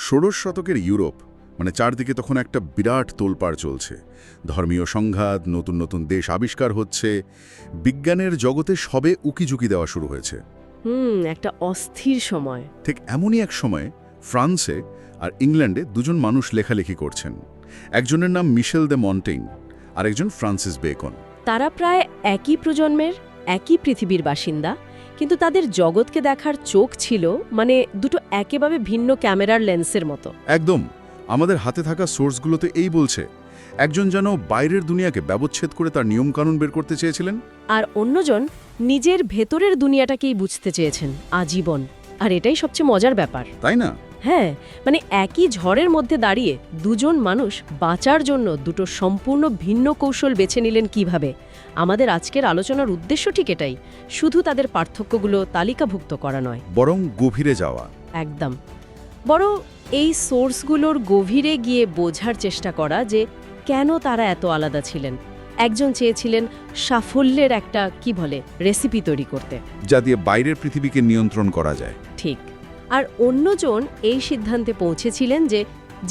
ষোড়শ শতকের ইউরোপ, মানে চারদিকে তখন একটা বিরাট তোলপাড় চলছে। ধর্মীয় সংঘাত, নতুন নতুন দেশ আবিষ্কার হচ্ছে, বিজ্ঞানের জগতে সবে উকিঝুঁকি দেওয়া শুরু হয়েছে। একটা অস্থির সময়। ঠিক এমনই এক সময়ে ফ্রান্সে আর ইংল্যান্ডে দুজন মানুষ লেখালেখি করছেন। একজনের নাম মিশেল দে মন্টেইন, আর একজন ফ্রান্সিস বেকন। তারা প্রায় একই প্রজন্মের, একই পৃথিবীর বাসিন্দা, কিন্তু তাদের জগৎকে দেখার চোখ ছিল মানে দুটো একেবারে ভিন্ন ক্যামেরার লেন্সের মতো। একদম। আমাদের হাতে থাকা সোর্সগুলোতে এই বলছে, একজন যেন বাইরের দুনিয়াকে ব্যবচ্ছেদ করে তার নিয়মকানুন বের করতে চেয়েছিলেন, আর অন্যজন নিজের ভেতরের দুনিয়াটাকেই বুঝতে চেয়েছেন আজীবন। আর এটাই সবচেয়ে মজার ব্যাপার, তাই না? হ্যাঁ, মানে একই ঝড়ের মধ্যে দাঁড়িয়ে দুজন মানুষ বাঁচার জন্য দুটো সম্পূর্ণ ভিন্ন কৌশল বেছে নিলেন কিভাবে। আমাদের আজকের আলোচনার উদ্দেশ্য ঠিক এটাই, শুধু তাদের পার্থক্যগুলো তালিকাভুক্ত করা নয়, বরং গভীরে যাওয়া। একদম। বড় এই সোর্সগুলোর গভীরে গিয়ে বোঝার চেষ্টা করা যে কেন তারা এত আলাদা ছিলেন। একজন চেয়েছিলেন সাফল্যের একটা রেসিপি তৈরি করতে, যা দিয়ে বাইরের পৃথিবীকে নিয়ন্ত্রণ করা যায়। ঠিক। আর অন্যজন এই সিদ্ধান্তে পৌঁছেছিলেন যে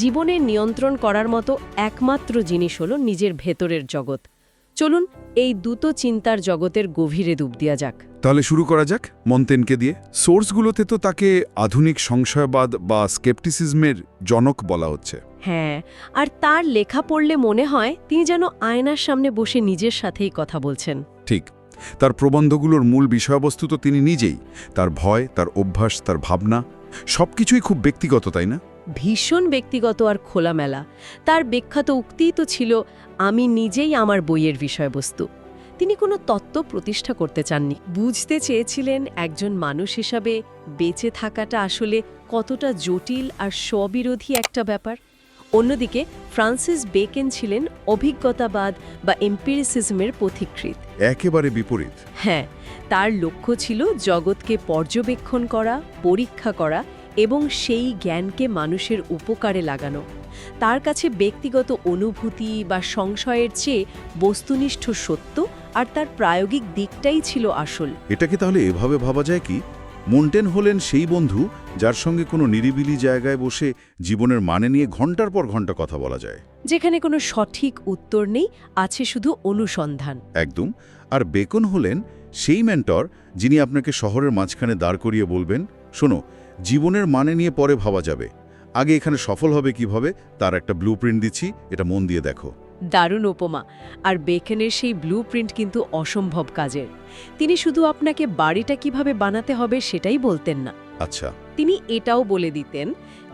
জীবনের নিয়ন্ত্রণ করার মতো একমাত্র জিনিস হলো নিজের ভেতরের জগৎ। চলুন এই দুটো চিন্তার জগতের গভীরে ডুব দেওয়া যাক। তাহলে শুরু করা যাক মন্তেনকে দিয়ে। সোর্সগুলোতে তো তাকে আধুনিক সংশয়বাদ বা স্কেপটিসিজমের জনক বলা হচ্ছে। হ্যাঁ, আর তার লেখা পড়লে মনে হয় তিনি যেন আয়নার সামনে বসে নিজের সাথেই কথা বলছেন। ঠিক। তার প্রবন্ধগুলোর মূল বিষয়বস্তু তো তিনি নিজেই, তার ভয়, তার অভ্যাস, তার ভাবনা, সবকিছুই খুব ব্যক্তিগত, তাই না? ভীষণ ব্যক্তিগত আর খোলামেলা। তার বিখ্যাত উক্তিই তো ছিল, আমি নিজেই আমার বইয়ের বিষয়বস্তু। তিনি কোনো তত্ত্ব প্রতিষ্ঠা করতে চাননি, বুঝতে চেয়েছিলেন একজন মানুষ হিসাবে বেঁচে থাকাটা আসলে কতটা জটিল আর স্ববিরোধী একটা ব্যাপার। অন্যদিকে ফ্রান্সিস বেকন ছিলেন অভিজ্ঞতাবাদ বা এম্পিরিসিজমের পথিকৃৎ। একেবারে বিপরীত। হ্যাঁ, তার লক্ষ্য ছিল জগৎকে পর্যবেক্ষণ করা, পরীক্ষা করা এবং সেই জ্ঞানকে মানুষের উপকারে লাগানো। তার কাছে ব্যক্তিগত অনুভূতি বা সংশয়ের চেয়ে বস্তুনিষ্ঠ সত্য আর তার প্রায়োগিক দিকটাই ছিল আসল। এটাকে তাহলে এভাবে ভাবা যায় কি, মন্টেন হলেন সেই বন্ধু যার সঙ্গে কোনো নিরিবিলি জায়গায় বসে জীবনের মানে নিয়ে ঘন্টার পর ঘন্টা কথা বলা যায়, যেখানে কোনো সঠিক উত্তর নেই, আছে শুধু অনুসন্ধান। একদম। আর বেকন হলেন সেই মেন্টর যিনি আপনাকে শহরের মাঝখানে দাঁড় করিয়ে বলবেন, শোনো, জীবনের মানে নিয়ে পরে ভাবা যাবে, আগে এখানে সফল হবে কিভাবে তার একটা ব্লুপ্রিন্ট দিচ্ছি, এটা মন দিয়ে দেখো। দারুণ উপমা। আর বেকনের সেই ব্লুপ্রিন্ট কিন্তু অসম্ভব কাজের। তিনি শুধু আপনাকে বাড়িটা কিভাবে বানাতে হবে সেটাই বলতেন না, আচ্ছা, তিনি এটাও বলে দিতেন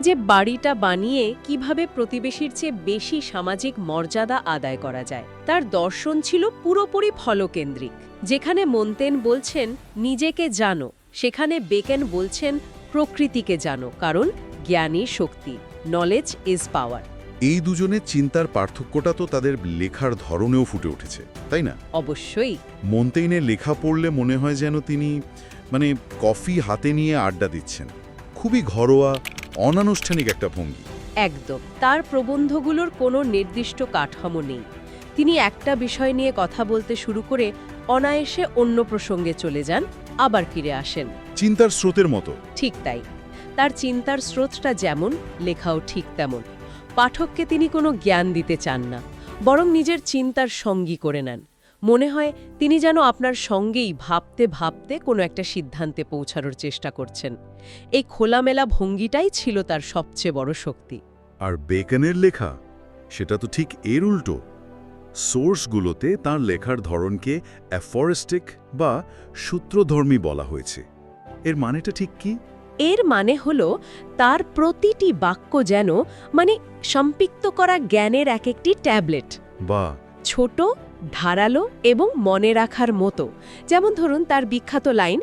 যে বাড়িটা বানিয়ে কিভাবে প্রতিবেশীর চেয়ে বেশি সামাজিক মর্যাদা আদায় করা যায়। তার দর্শন ছিল পুরোপুরি ফলকেন্দ্রিক। যেখানে মন্তেন বলছেন নিজেকে জানো, সেখানে বেকন বলছেন প্রকৃতিকে জানো, কারণ জ্ঞানই শক্তি, নলেজ ইজ পাওয়ার। এই দুজনের চিন্তার পার্থক্যটা তো তাদের লেখার ধরনেও ফুটে উঠেছে, তাই না? অবশ্যই। মন্তেইনের লেখা পড়লে মনে হয় যেন তিনি কফি হাতে নিয়ে আড্ডা দিচ্ছেন। খুবই ঘরোয়া, অনানুষ্ঠানিক একটা ভঙ্গি। একদম। তার প্রবন্ধগুলোর কোনো নির্দিষ্ট কাঠামো নেই। তিনি একটা বিষয় নিয়ে কথা বলতে শুরু করে অনায়াসে অন্য প্রসঙ্গে চলে যান, আবার ফিরে আসেন। চিন্তার স্রোতের মতো। ঠিক তাই। তার চিন্তার স্রোতটা যেমন, লেখাও ঠিক তেমন। পাঠককে তিনি কোনো জ্ঞান দিতে চান না, বরং নিজের চিন্তার সঙ্গী করে নেন। মনে হয় তিনি যেন আপনার সঙ্গেই ভাবতে ভাবতে কোনো একটা সিদ্ধান্তে পৌঁছানোর চেষ্টা করছেন। এই খোলামেলা ভঙ্গিটাই ছিল তার সবচেয়ে বড় শক্তি। আর বেকনের লেখা, সেটা তো ঠিক এর উল্টো। সোর্সগুলোতে তার লেখার ধরনকে অ্যাফোরিস্টিক বা সূত্রধর্মী বলা হয়েছে। এর মানেটা ঠিক কি? এর মানে হলো তার প্রতিটি বাক্য যেন সম্পৃক্ত করা জ্ঞানের এক একটি ট্যাবলেট, বা ছোট, ধারালো এবং মনে রাখার মতো। যেমন ধরুন তার বিখ্যাত লাইন,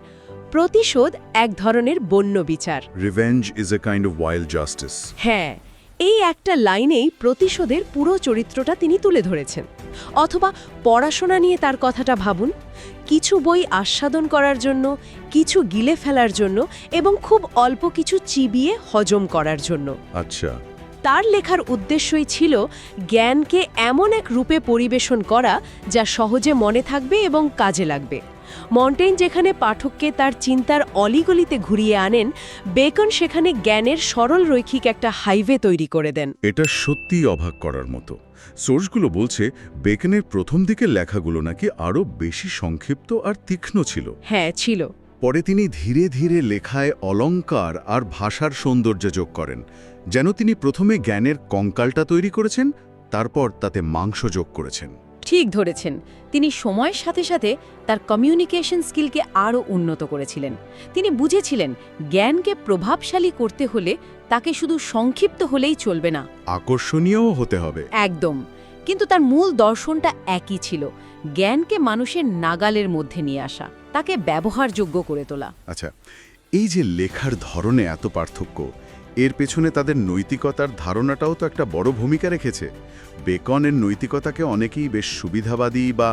প্রতিশোধ এক ধরনের বন্য বিচার। Revenge is a kind of wild justice. হ্যাঁ, এই একটা লাইনেই প্রতিশোধের পুরো চরিত্রটা তিনি তুলে ধরেছেন। অথবা পড়াশোনা নিয়ে তার কথাটা ভাবুন, কিছু বই আস্বাদন করার জন্য, কিছু গিলে ফেলার জন্য এবং খুব অল্প কিছু চিবিয়ে হজম করার জন্য। আচ্ছা। তার লেখার উদ্দেশ্যই ছিল জ্ঞানকে এমন এক রূপে পরিবেশন করা যা সহজে মনে থাকবে এবং কাজে লাগবে। মন্টেইন যেখানে পাঠককে তার চিন্তার অলিগলিতে ঘুরিয়ে আনেন, বেকন সেখানে জ্ঞানের সরল রৈখিক একটা হাইওয়ে তৈরি করে দেন। এটা সত্যিই অবাক করার মতো। সোর্সগুলো বলছে বেকনের প্রথম দিকের লেখাগুলো নাকি আরও বেশি সংক্ষিপ্ত আর তীক্ষ্ণ ছিল। হ্যাঁ, ছিল। পরে তিনি ধীরে ধীরে লেখায় অলংকার আর ভাষার সৌন্দর্য যোগ করেন, যেন তিনি প্রথমে জ্ঞানের কঙ্কালটা তৈরি করেছেন, তারপর তাতে মাংস যোগ করেছেন। ঠিক ধরেছেন, তিনি সময়ের সাথে সাথে তার কমিউনিকেশন স্কিলকে আরও উন্নত করেছিলেন। তিনি বুঝেছিলেন জ্ঞানকে প্রভাবশালী করতে হলে তাকে শুধু সংক্ষিপ্ত হলেই চলবে না, আকর্ষণীয়ও হতে হবে। একদম। কিন্তু তার মূল দর্শনটা একই ছিল, জ্ঞানকে মানুষের নাগালের মধ্যে নিয়ে আসা, তাকে ব্যবহারযোগ্য করে তোলা। আচ্ছা, এই যে লেখার ধরনে এত পার্থক্য, এর পেছনে তাদের নৈতিকতার ধারণাটাও তো একটা বড় ভূমিকা রেখেছে। বেকনের নৈতিকতাকে অনেকেই বেশ সুবিধাবাদী বা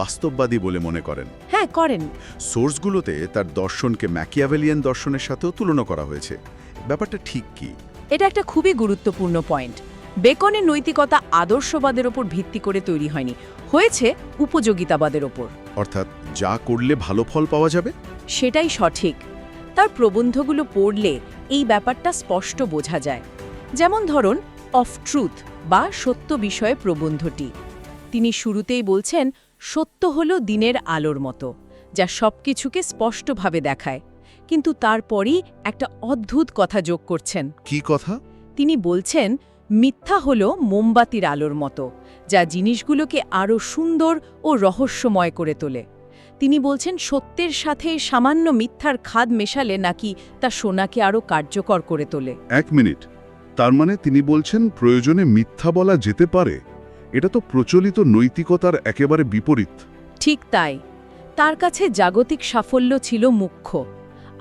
বাস্তববাদী বলে মনে করেন। হ্যাঁ, করেন। সোর্সগুলোতে তার দর্শনকে ম্যাকিয়াভেলিয়ান দর্শনের সাথেও তুলনা করা হয়েছে। ব্যাপারটা ঠিক কি? এটা একটা খুবই গুরুত্বপূর্ণ পয়েন্ট। বেকনের নৈতিকতা আদর্শবাদের ওপর ভিত্তি করে তৈরি হয়নি, হয়েছে উপযোগিতাবাদের ওপর। অর্থাৎ যা করলে ভালো ফল পাওয়া যাবে, সেটাই সঠিক। তার প্রবন্ধগুলো পড়লে এই ব্যাপারটা স্পষ্ট বোঝা যায়। যেমন ধরুন অফ ট্রুথ বা সত্য বিষয়ে প্রবন্ধটি। তিনি শুরুতেই বলছেন, সত্য হলো দিনের আলোর মতো, যা সবকিছুকে স্পষ্টভাবে দেখায়। কিন্তু তারপরই একটা অদ্ভুত কথা যোগ করছেন। কি কথা? তিনি বলছেন, মিথ্যা হলো মোমবাতির আলোর মতো, যা জিনিসগুলোকে আরও সুন্দর ও রহস্যময় করে তোলে। তিনি বলছেন, সত্যের সাথে সামান্য মিথ্যার খাদ মেশালে নাকি তা সোনাকে আরও কার্যকর করে তোলে। এক মিনিট, তার মানে তিনি বলছেন প্রয়োজনে মিথ্যা বলা যেতে পারে? এটা তো প্রচলিত নৈতিকতার একেবারে বিপরীত। ঠিক তাই। তার কাছে জাগতিক সাফল্য ছিল মুখ্য।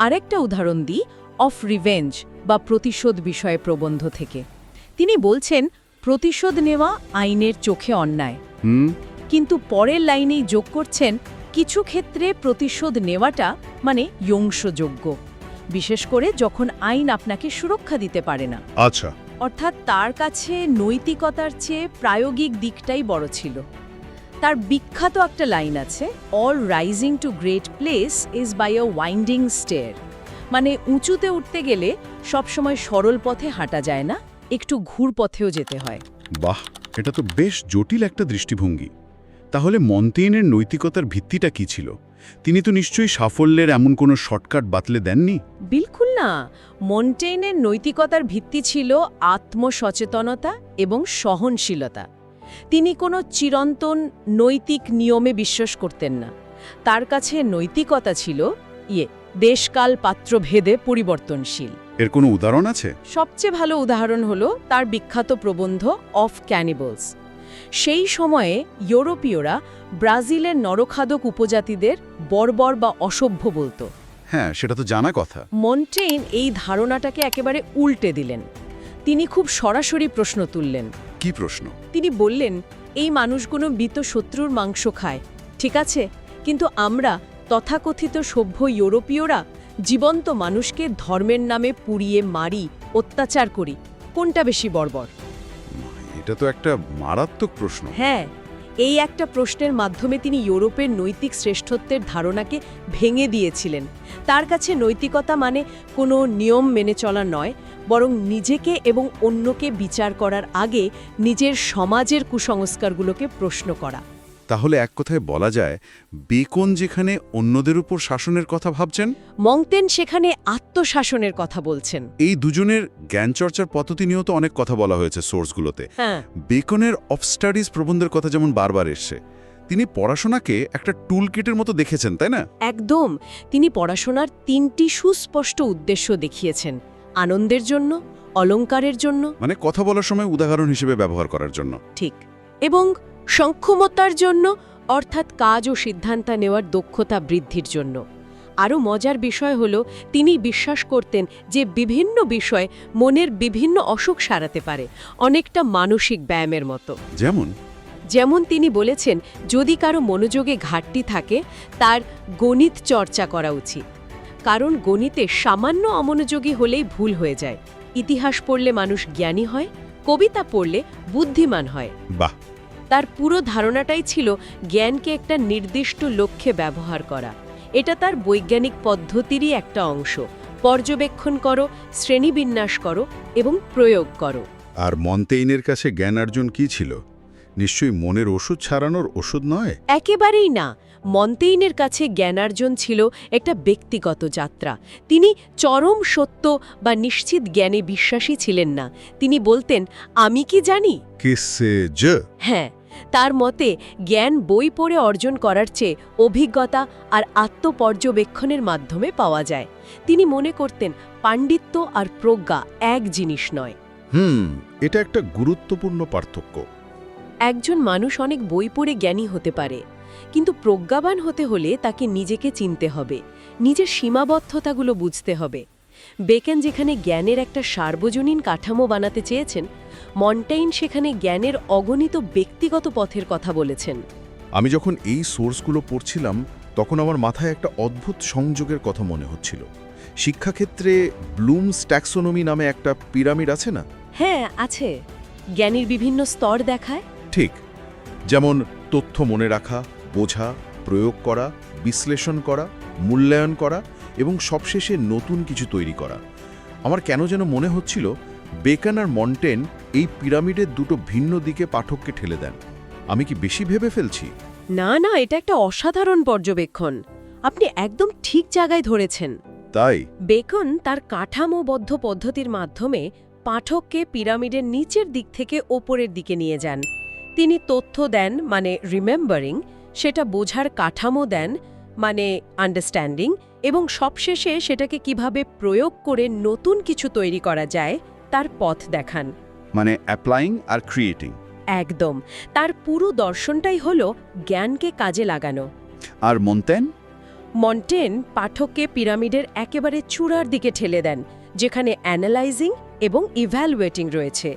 আরেকটা উদাহরণ দিই, অফ রিভেঞ্জ বা প্রতিশোধ বিষয়ে প্রবন্ধ থেকে। তিনি বলছেন, প্রতিশোধ নেওয়া আইনের চোখে অন্যায়। কিন্তু পরের লাইনেই যোগ করছেন, কিছু ক্ষেত্রে প্রতিশোধ নেওয়াটা মানে যৌংসযোগ্য, বিশেষ করে যখন আইন আপনাকে সুরক্ষা দিতে পারে না। আচ্ছা, অর্থাৎ তার কাছে নৈতিকতার চেয়ে প্রায়োগিক দিকটাই বড় ছিল। তার বিখ্যাত একটা লাইন আছে, all rising to great place is by a winding stair. মানে উঁচুতে উঠতে গেলে সবসময় সরল পথে হাঁটা যায় না, একটু ঘুর পথেও যেতে হয়। বাহ, এটা তো বেশ জটিল একটা দৃষ্টিভঙ্গি। তাহলে মন্টেইনের নৈতিকতার ভিত্তিটা কি ছিল? তিনি তো নিশ্চয়ই সাফল্যের এমন কোনো শর্টকাট বাতলে দেননি। বিলকুল না। মন্টেইনের নৈতিকতার ভিত্তি ছিল আত্মসচেতনতা এবং সহনশীলতা। তিনি কোনো চিরন্তন নৈতিক নিয়মে বিশ্বাস করতেন না। তার কাছে নৈতিকতা ছিল দেশকাল পাত্রভেদে পরিবর্তনশীল। এর কোনো উদাহরণ আছে? সবচেয়ে ভালো উদাহরণ হলো তার বিখ্যাত প্রবন্ধ অফ ক্যানিবলস। সেই সময়ে ইউরোপীয়রা ব্রাজিলের নরখাদক উপজাতিদের বর্বর বা অসভ্য বলতো। হ্যাঁ, সেটা তো জানা কথা। মন্টেইন এই ধারণাটাকে একেবারে উল্টে দিলেন। তিনি খুব সরাসরি প্রশ্ন তুললেন। কি প্রশ্ন? তিনি বললেন, এই মানুষগুলো মৃত শত্রুর মাংস খায়, ঠিক আছে, কিন্তু আমরা তথাকথিত সভ্য ইউরোপীয়রা জীবন্ত মানুষকে ধর্মের নামে পুড়িয়ে মারি, অত্যাচার করি, কোনটা বেশি বর্বর? এটা তো একটা মারাত্মক প্রশ্ন। হ্যাঁ, এই একটা প্রশ্নের মাধ্যমে তিনি ইউরোপের নৈতিক শ্রেষ্ঠত্বের ধারণাকে ভেঙে দিয়েছিলেন। তার কাছে নৈতিকতা মানে কোনো নিয়ম মেনে চলা নয়, বরং নিজেকে এবং অন্যকে বিচার করার আগে নিজের সমাজের কুসংস্কারগুলোকে প্রশ্ন করা। তাহলে এক কথায় বলা যায়, বেকন যেখানে অন্যদের উপর শাসনের কথা ভাবছেন, মন্টেইন সেখানে আত্মশাসনের কথা বলছেন। এই দুজনের জ্ঞানচর্চার পদ্ধতি নিয়েও তো অনেক কথা বলা হয়েছে সোর্সগুলোতে। হ্যাঁ, বেকনের অফ স্টাডিজ প্রবন্ধের কথা যেমন বারবার এসছে। তিনি পড়াশোনাকে একটা টুল কিটের মতো দেখেছেন, তাই না? একদম। তিনি পড়াশোনার 3টি সুস্পষ্ট উদ্দেশ্য দেখিয়েছেন: আনন্দের জন্য, অলংকারের জন্য, মানে কথা বলার সময় উদাহরণ হিসেবে ব্যবহার করার জন্য, ঠিক, এবং সক্ষমতার জন্য, অর্থাৎ কাজ ও সিদ্ধান্ত নেওয়ার দক্ষতা বৃদ্ধির জন্য। আরও মজার বিষয় হল, তিনি বিশ্বাস করতেন যে বিভিন্ন বিষয় মনের বিভিন্ন অসুখ সারাতে পারে, অনেকটা মানসিক ব্যায়ামের মতো। যেমন তিনি বলেছেন, যদি কারো মনোযোগে ঘাটতি থাকে, তার গণিত চর্চা করা উচিত, কারণ গণিতে সামান্য অমনোযোগী হলেই ভুল হয়ে যায়। ইতিহাস পড়লে মানুষ জ্ঞানী হয়, কবিতা পড়লে বুদ্ধিমান হয়। বাহ। তার পুরো ধারণাটাই ছিল জ্ঞানকে একটা নির্দিষ্ট লক্ষ্যে ব্যবহার করা। এটা তার বৈজ্ঞানিক পদ্ধতিরই একটা অংশ। পর্যবেক্ষণ করো, শ্রেণীবিন্যাস করো এবং প্রয়োগ করো। আর মন্তেইনের কাছে জ্ঞানার্জন কি ছিল? নিশ্চয়ই মনের ওষুধ ছাড়ানোর ওষুধ নয়। একেবারেই না। মন্তেইনের কাছে জ্ঞানার্জন ছিল একটা ব্যক্তিগত যাত্রা। তিনি চরম সত্য বা নিশ্চিত জ্ঞানে বিশ্বাসী ছিলেন না। তিনি বলতেন, আমি কি জানি? কিসে হ্যাঁ, তার মতে জ্ঞান বই পড়ে অর্জন করার চেয়ে অভিজ্ঞতা আর আত্মপর্যবেক্ষণের মাধ্যমে পাওয়া যায়। তিনি মনে করতেন পাণ্ডিত্য আর প্রজ্ঞা এক জিনিস নয়। এটা একটা গুরুত্বপূর্ণ পার্থক্য। একজন মানুষ অনেক বই পড়ে জ্ঞানী হতে পারে, কিন্তু প্রজ্ঞাবান হতে হলে তাকে নিজেকে চিনতে হবে, নিজের সীমাবদ্ধতাগুলো বুঝতে হবে। বেকেন যেখানে জ্ঞানের একটা সার্বজনীন কাঠামো বানাতে চেয়েছেন, মন্টেইন সেখানে জ্ঞানের অগণিত ব্যক্তিগত পথের কথা বলেছেন। আমি যখন এই সোর্সগুলো পড়ছিলাম তখন আমার মাথায় একটা অদ্ভুত সংযোগের কথা মনে হচ্ছিল। শিক্ষাক্ষেত্রে ব্লুমস ট্যাক্সোনমি নামে একটা পিরামিড আছে না? হ্যাঁ, আছে। জ্ঞানীর বিভিন্ন স্তর দেখায়। ঠিক, যেমন তথ্য মনে রাখা, বোঝা, প্রয়োগ করা, বিশ্লেষণ করা, মূল্যায়ন করা এবং সবশেষে নতুন কিছু তৈরি করা। আমার কেন যেন মনে হচ্ছিল বেকন আর মন্টেন এই পিরামিডের দুটো ভিন্ন দিকে পাঠককে ঠেলে দেন। আমি কি বেশি ভেবে ফেলছি? না না, এটা একটা অসাধারণ পর্যবেক্ষণ। আপনি একদম ঠিক জায়গায় ধরেছেন। তাই বেকন তার কাঠামোবদ্ধ পদ্ধতির মাধ্যমে পাঠককে পিরামিডের নিচের দিক থেকে ওপরের দিকে নিয়ে যান। তিনি তথ্য দেন, মানে রিমেম্বারিং, সেটা বোঝার কাঠামো দেন, মানে আন্ডারস্ট্যান্ডিং, এবং সবশেষে সেটাকে কিভাবে প্রয়োগ করে নতুন কিছু তৈরি করা যায় তার পথ দেখান। মানে অ্যাপ্লাইং আর ক্রিয়েটিং। একদম। তার পুরো দর্শনটাই হলো জ্ঞানকে কাজে লাগানো। আর মন্টেন? মন্টেন পাঠককে পিরামিডের একেবারে চূড়ার দিকে ঠেলে দেন, যেখানে অ্যানালাইজিং এবং ইভ্যালুয়েটিং রয়েছে।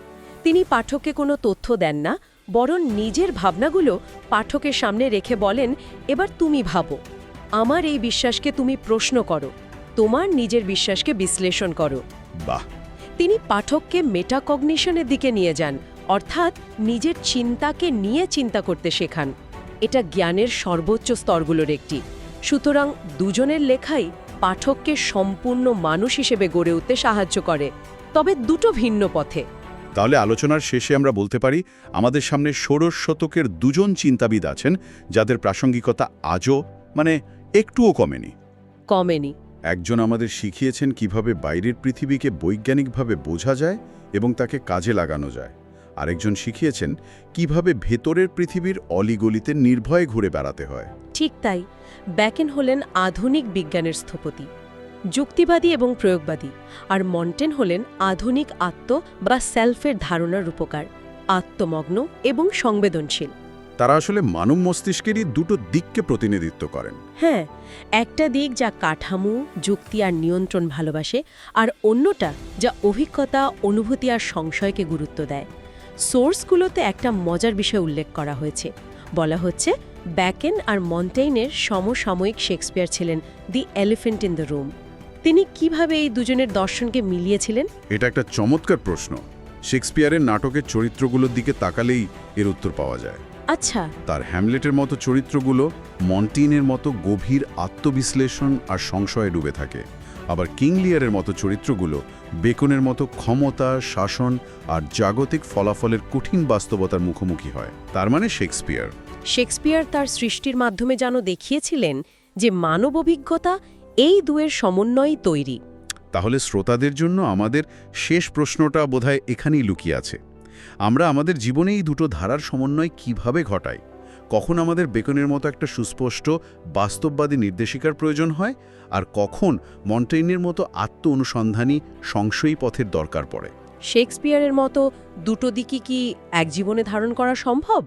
তিনি পাঠককে কোনো তথ্য দেন না, বরং নিজের ভাবনাগুলো পাঠকের সামনে রেখে বলেন, এবার তুমি ভাবো, আমার এই বিশ্বাসকে তুমি প্রশ্ন করো, তোমার নিজের বিশ্বাসকে বিশ্লেষণ করো। বাহ! তিনি পাঠককে মেটাকগনিশনের দিকে নিয়ে যান, অর্থাৎ নিজের চিন্তাকে নিয়ে চিন্তা করতে শেখান। এটা জ্ঞানের সর্বোচ্চ স্তরগুলোর একটি। সুতরাং দুজনের লেখাই পাঠককে সম্পূর্ণ মানুষ হিসেবে গড়ে উঠতে সাহায্য করে, তবে দুটো ভিন্ন পথে। তাহলে আলোচনার শেষে আমরা বলতে পারি আমাদের সামনে ষোড়শ শতকের দুজন চিন্তাবিদ আছেন যাদের প্রাসঙ্গিকতা আজও একটুও কমেনি। একজন আমাদের শিখিয়েছেন কিভাবে বাইরের পৃথিবীকে বৈজ্ঞানিকভাবে বোঝা যায় এবং তাকে কাজে লাগানো যায়। আরেকজন শিখিয়েছেন কিভাবে ভেতরের পৃথিবীর অলিগলিতে নির্ভয়ে ঘুরে বেড়াতে হয়। ঠিক তাই। বেকেন হলেন আধুনিক বিজ্ঞানের স্থপতি, যুক্তিবাদী এবং প্রয়োগবাদী, আর মন্টেন হলেন আধুনিক আত্ম বা সেলফের ধারণার রূপকার, আত্মমগ্ন এবং সংবেদনশীল। তারা আসলে মানব মস্তিষ্কেরই দুটো দিককে প্রতিনিধিত্ব করেন। হ্যাঁ, একটা দিক যা কাঠামো, যুক্তি আর নিয়ন্ত্রণ ভালোবাসে, আর অন্যটা যা অভিজ্ঞতা, অনুভূতি আর সংশয়কে গুরুত্ব দেয়। সোর্সগুলোতে একটা মজার বিষয় উল্লেখ করা হয়েছে। বলা হচ্ছে বেকেন আর মন্টেইনের সমসাময়িক শেক্সপিয়ার ছিলেন দি এলিফ্যান্ট ইন দ্য রুম। তিনি কিভাবে এই দুজনের দর্শনকে মিলিয়েছিলেন? এটা একটা চমৎকার প্রশ্ন। শেক্সপিয়ারের নাটকের চরিত্রগুলোর দিকে তাকালেই এর উত্তর পাওয়া যায়। আচ্ছা। তার হ্যামলেটের মতো চরিত্রগুলো মন্টেইনের মতো গভীর আত্মবিশ্লেষণ আর সংশয়ে ডুবে থাকে, আবার কিং লিয়ারের মতো চরিত্রগুলো বেকনের মতো ক্ষমতা, শাসন আর জাগতিক ফলাফলের কঠিন বাস্তবতার মুখোমুখি হয়। তার মানে শেক্সপিয়ার তার সৃষ্টির মাধ্যমে যেন দেখিয়েছিলেন যে মানব অভিজ্ঞতা এই দুয়ের সমন্বয়ই তৈরি। তাহলে শ্রোতাদের জন্য আমাদের শেষ প্রশ্নটা বোধহয় এখানেই লুকিয়ে আছে। আমরা আমাদের জীবনে এই দুটো ধারার সমন্বয় কিভাবে ঘটাই? কখন আমাদের বেকনের মতো একটা সুস্পষ্ট বাস্তববাদী নির্দেশিকার প্রয়োজন হয়, আর কখন মন্টেইনের মতো আত্ম অনুসন্ধানী সংশয়ী পথের দরকার পড়ে? শেক্সপিয়ারের মতো দুটো দিকই কি এক জীবনে ধারণ করা সম্ভব?